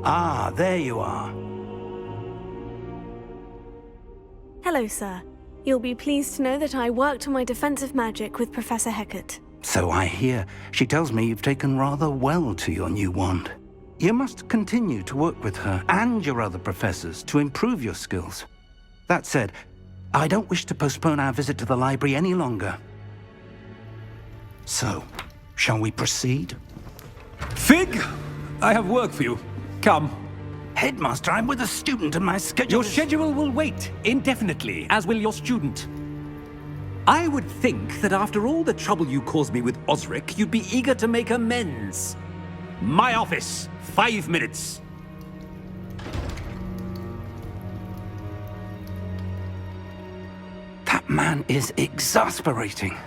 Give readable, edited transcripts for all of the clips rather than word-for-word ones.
Ah, there you are. Hello, sir. You'll be pleased to know that I worked on my defensive magic with Professor Hecat. So I hear. She tells me you've taken rather well to your new wand. You must continue to work with her and your other professors to improve your skills. That said, I don't wish to postpone our visit to the library any longer. So, shall we proceed? Fig! I have work for you. Come. Headmaster, I'm with a student and my schedule Your schedule will wait indefinitely, as will your student. I would think that after all the trouble you caused me with Osric, you'd be eager to make amends. My office, 5 minutes. That man is exasperating.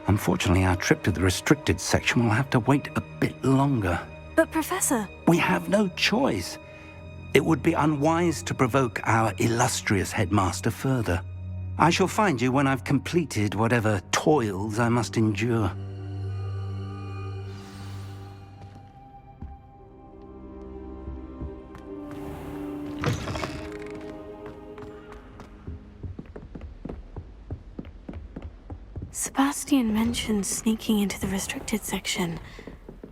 Unfortunately, our trip to the restricted section will have to wait a bit longer. But, Professor... We have no choice. It would be unwise to provoke our illustrious headmaster further. I shall find you when I've completed whatever toils I must endure. Sebastian mentioned sneaking into the restricted section.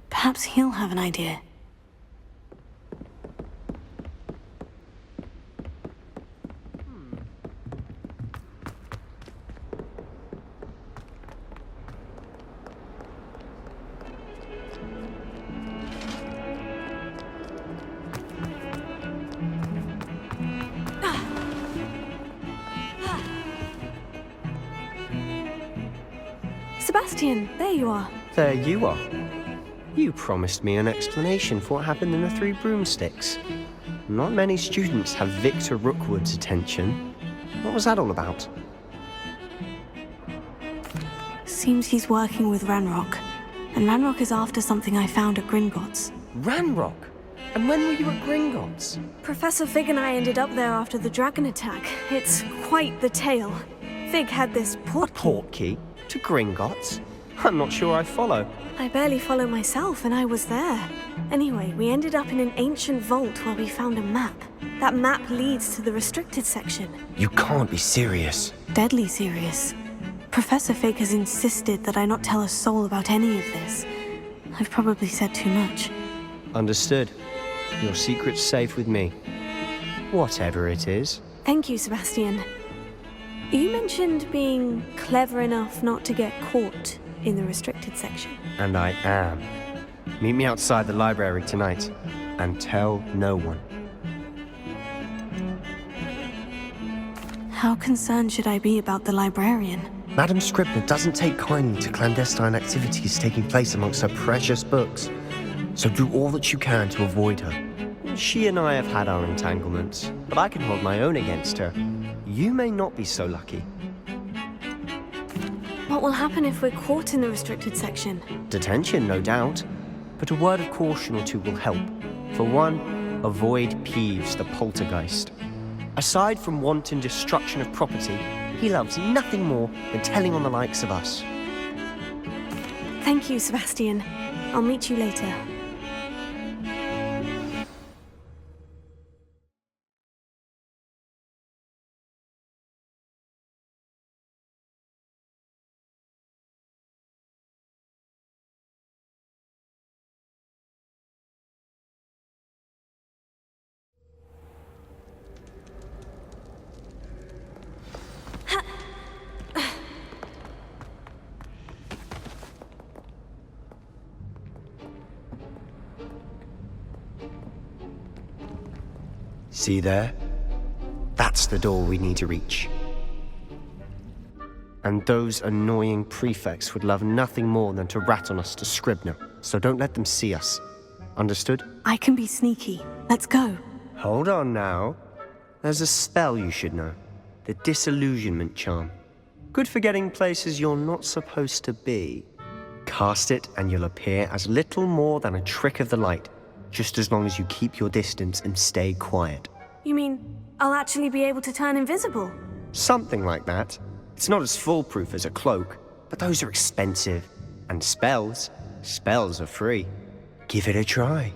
Perhaps he'll have an idea. Sebastian, there you are. There you are. You promised me an explanation for what happened in the Three Broomsticks. Not many students have Victor Rookwood's attention. What was that all about? Seems he's working with Ranrock. And Ranrock is after something I found at Gringotts. Ranrock? And when were you at Gringotts? Professor Fig and I ended up there after the dragon attack. It's quite the tale. Fig had this port key. Portkey? To Gringotts? I'm not sure I follow. I barely follow myself, and I was there. Anyway, we ended up in an ancient vault where we found a map. That map leads to the restricted section. You can't be serious. Deadly serious. Professor Fig has insisted that I not tell a soul about any of this. I've probably said too much. Understood. Your secret's safe with me. Whatever it is. Thank you, Sebastian. You mentioned being clever enough not to get caught in the restricted section. And I am. Meet me outside the library tonight, and tell no one. How concerned should I be about the librarian? Madam Scribner doesn't take kindly to clandestine activities taking place amongst her precious books, so do all that you can to avoid her. She and I have had our entanglements, but I can hold my own against her. You may not be so lucky. What will happen if we're caught in the restricted section? Detention, no doubt. But a word of caution or two will help. For one, avoid Peeves, the poltergeist. Aside from wanton destruction of property, he loves nothing more than telling on the likes of us. Thank you, Sebastian. I'll meet you later. See there? That's the door we need to reach. And those annoying prefects would love nothing more than to rat on us to Scribner, so don't let them see us. Understood? I can be sneaky. Let's go. Hold on now. There's a spell you should know. The Disillusionment Charm. Good for getting places you're not supposed to be. Cast it and you'll appear as little more than a trick of the light, just as long as you keep your distance and stay quiet. You mean I'll actually be able to turn invisible? Something like that. It's not as foolproof as a cloak, but those are expensive. And spells are free. Give it a try.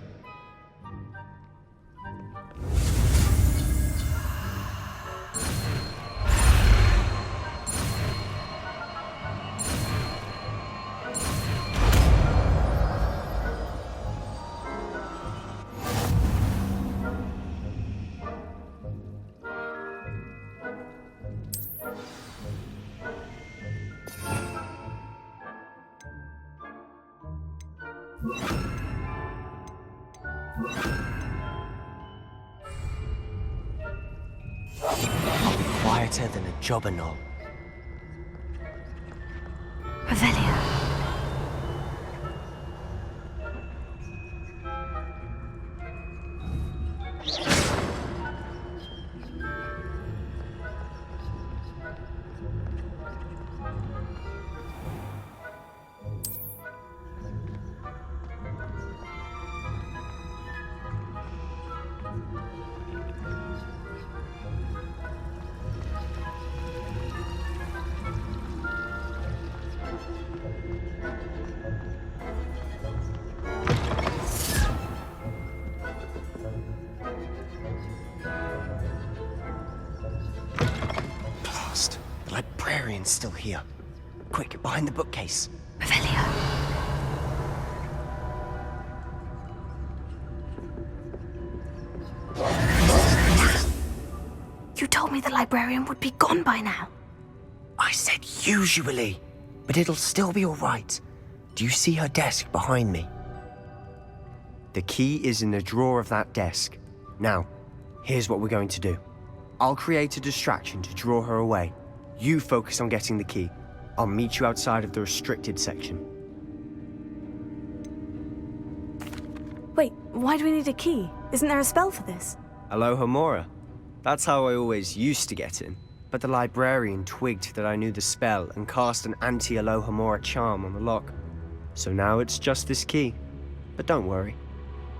I'll be quieter than a jobberknoll. Revelio. The librarian's still here. Quick, behind the bookcase. Revelio. You told me the librarian would be gone by now. I said usually, but it'll still be all right. Do you see her desk behind me? The key is in the drawer of that desk. Now, here's what we're going to do. I'll create a distraction to draw her away. You focus on getting the key. I'll meet you outside of the restricted section. Wait, why do we need a key? Isn't there a spell for this? Alohomora. That's how I always used to get in. But the librarian twigged that I knew the spell and cast an anti-Alohomora charm on the lock. So now it's just this key. But don't worry.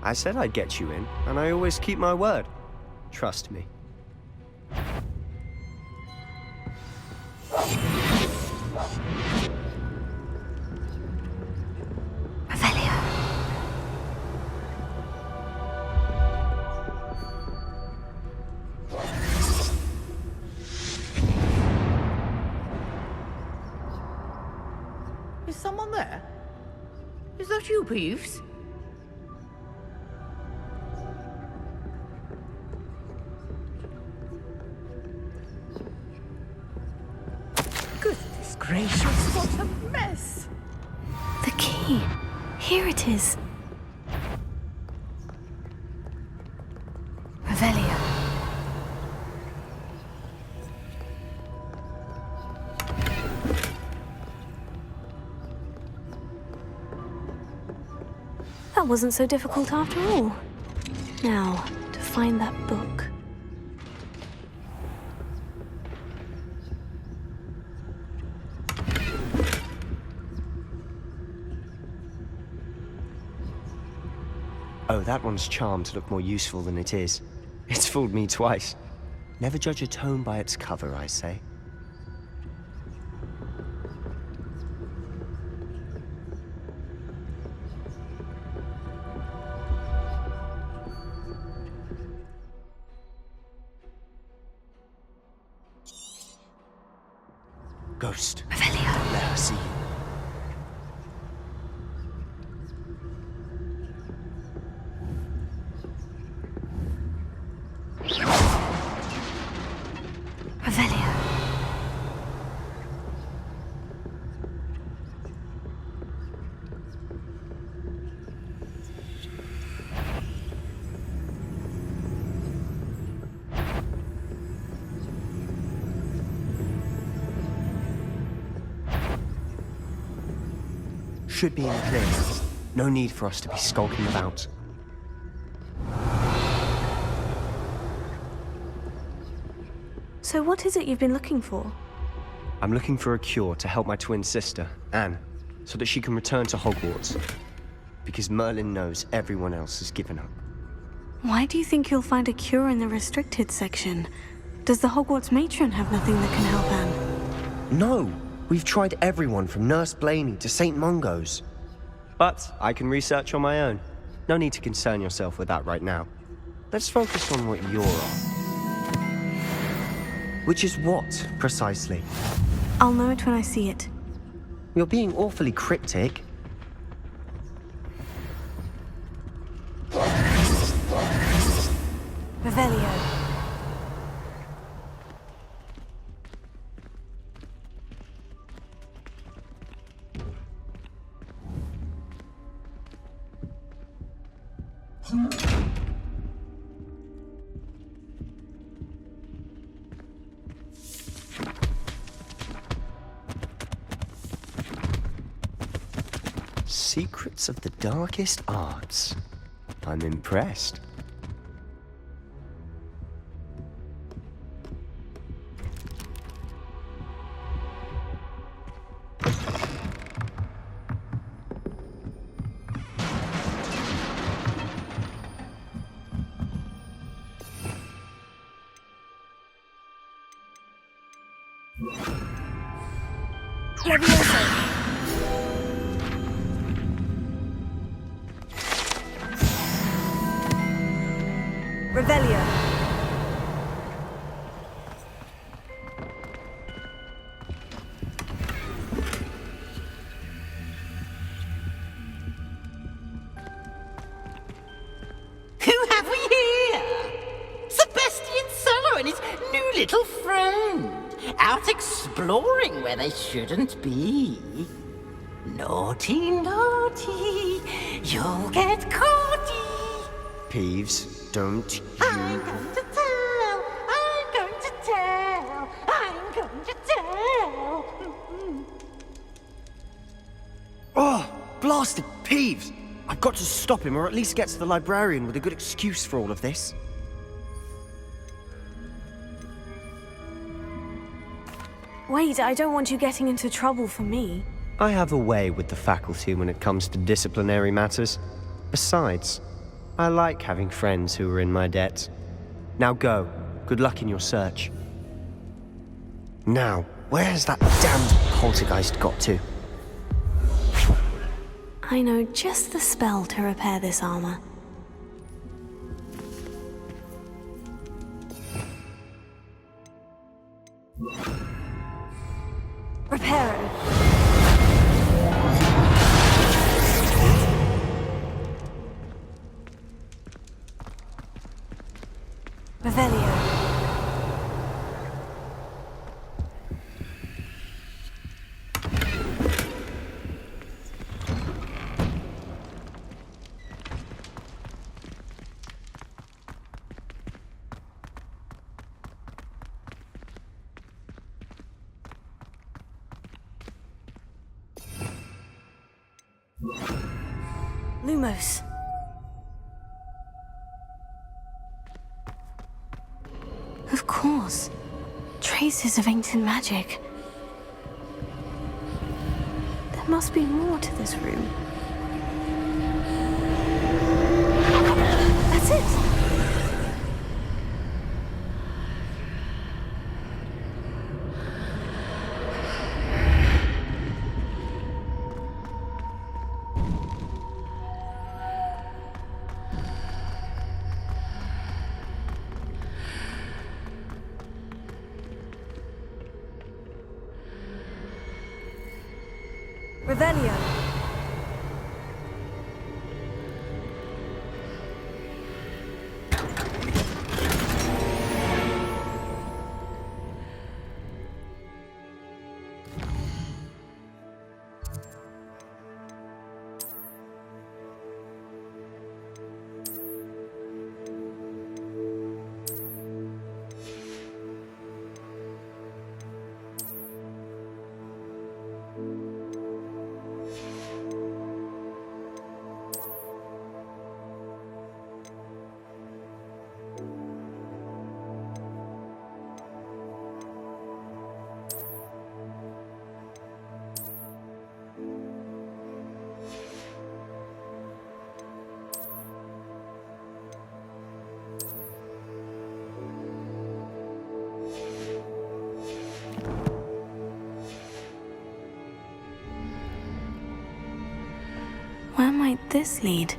I said I'd get you in, and I always keep my word. Trust me. Revelio. Is someone there? Is that you, Peeves? Goodness gracious, what a mess! The key. Here it is. Revelio. That wasn't so difficult after all. Now, to find that book. Oh, that one's charmed to look more useful than it is. It's fooled me twice. Never judge a tome by its cover, I say. Ghost. Revelio. Don't let her see you. Revelio. Should be in clear now. No need for us to be skulking about. So what is it you've been looking for? I'm looking for a cure to help my twin sister, Anne, so that she can return to Hogwarts. Because Merlin knows everyone else has given up. Why do you think you'll find a cure in the restricted section? Does the Hogwarts matron have nothing that can help Anne? No! We've tried everyone from Nurse Blaney to St. Mungo's. But I can research on my own. No need to concern yourself with that right now. Let's focus on what you're on. Which is what, precisely? I'll know it when I see it. You're being awfully cryptic. Revelio. Secrets of the darkest arts. I'm impressed. Revelio. Who have we here? Sebastian Solo and his new little friend. Out exploring where they shouldn't be. Naughty, naughty. You'll get caughty. Peeves, don't you... I'm going to tell. I'm going to tell. I'm going to tell. Oh, blasted Peeves! I've got to stop him, or at least get to the librarian with a good excuse for all of this. Wait, I don't want you getting into trouble for me. I have a way with the faculty when it comes to disciplinary matters. Besides, I like having friends who are in my debt. Now go. Good luck in your search. Now, where has that damned poltergeist got to? I know just the spell to repair this armor. Reparo. Revelio. Lumos. Of course. Traces of ancient magic. There must be more to this room. That's it! Revelio. Where might this lead?